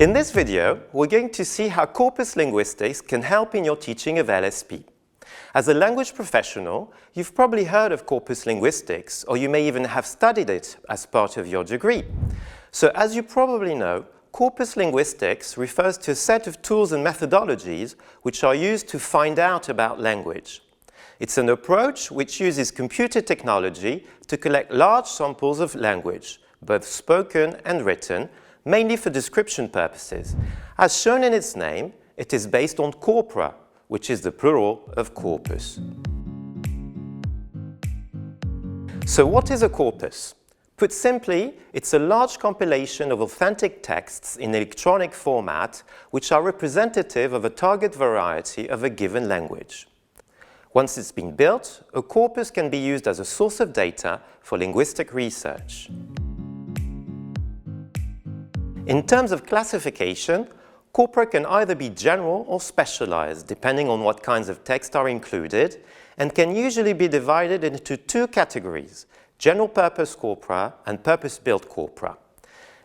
In this video, we're going to see how corpus linguistics can help in your teaching of LSP. As a language professional, you've probably heard of corpus linguistics, or you may even have studied it as part of your degree. So as you probably know, corpus linguistics refers to a set of tools and methodologies which are used to find out about language. It's an approach which uses computer technology to collect large samples of language, both spoken and written, mainly for description purposes. As shown in its name, it is based on corpora, which is the plural of corpus. So what is a corpus? Put simply, it's a large compilation of authentic texts in electronic format which are representative of a target variety of a given language. Once it's been built, a corpus can be used as a source of data for linguistic research. In terms of classification, corpora can either be general or specialized, depending on what kinds of text are included, and can usually be divided into two categories: general-purpose corpora and purpose-built corpora.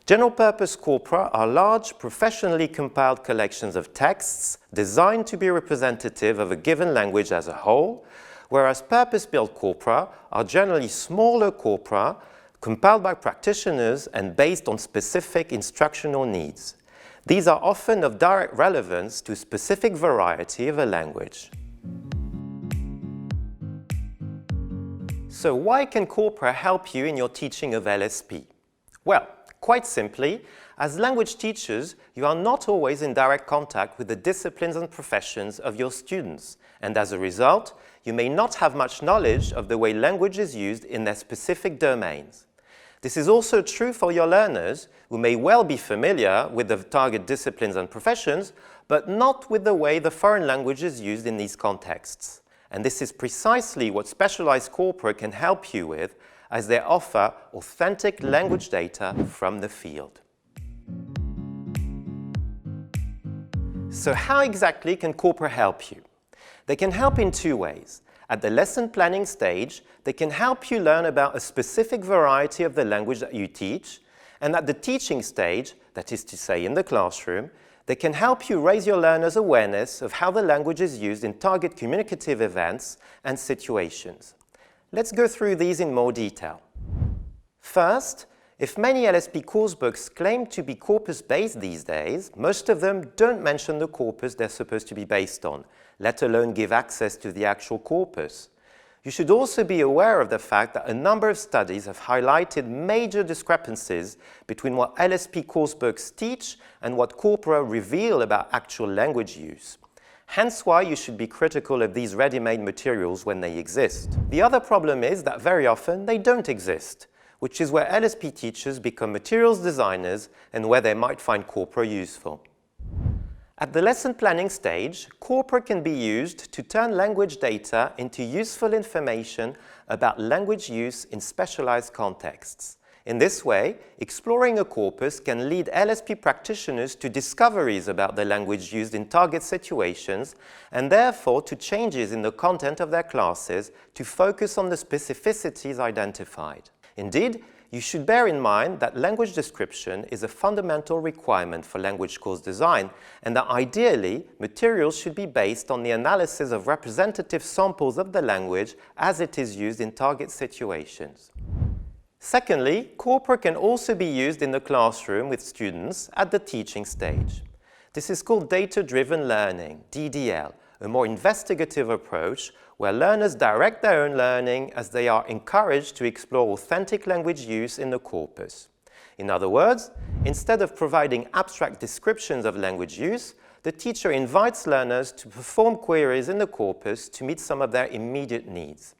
General-purpose corpora are large, professionally compiled collections of texts designed to be representative of a given language as a whole, whereas purpose-built corpora are generally smaller corpora compiled by practitioners and based on specific instructional needs. These are often of direct relevance to a specific variety of a language. So why can corpora help you in your teaching of LSP? Well, quite simply, as language teachers, you are not always in direct contact with the disciplines and professions of your students, and as a result, you may not have much knowledge of the way language is used in their specific domains. This is also true for your learners, who may well be familiar with the target disciplines and professions, but not with the way the foreign language is used in these contexts. And this is precisely what specialized corpora can help you with, as they offer authentic language data from the field. So how exactly can corpora help you? They can help in two ways. At the lesson planning stage, they can help you learn about a specific variety of the language that you teach, and at the teaching stage, that is to say in the classroom, they can help you raise your learners' awareness of how the language is used in target communicative events and situations. Let's go through these in more detail. First, if many LSP coursebooks claim to be corpus-based these days, most of them don't mention the corpus they're supposed to be based on, let alone give access to the actual corpus. You should also be aware of the fact that a number of studies have highlighted major discrepancies between what LSP coursebooks teach and what corpora reveal about actual language use. Hence why you should be critical of these ready-made materials when they exist. The other problem is that very often they don't exist, which is where LSP teachers become materials designers and where they might find corpora useful. At the lesson planning stage, corpora can be used to turn language data into useful information about language use in specialized contexts. In this way, exploring a corpus can lead LSP practitioners to discoveries about the language used in target situations, and therefore to changes in the content of their classes to focus on the specificities identified. Indeed, you should bear in mind that language description is a fundamental requirement for language course design, and that ideally, materials should be based on the analysis of representative samples of the language as it is used in target situations. Secondly, corpora can also be used in the classroom with students at the teaching stage. This is called data-driven learning, DDL, a more investigative approach where learners direct their own learning as they are encouraged to explore authentic language use in the corpus. In other words, instead of providing abstract descriptions of language use, the teacher invites learners to perform queries in the corpus to meet some of their immediate needs.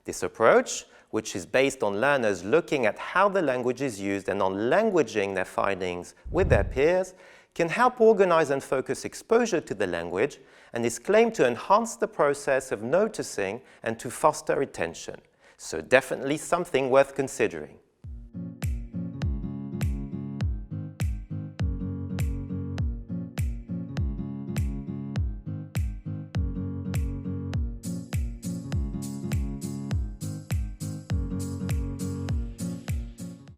This approach, which is based on learners looking at how the language is used and on languaging their findings with their peers, can help organize and focus exposure to the language and is claimed to enhance the process of noticing and to foster retention. So definitely something worth considering.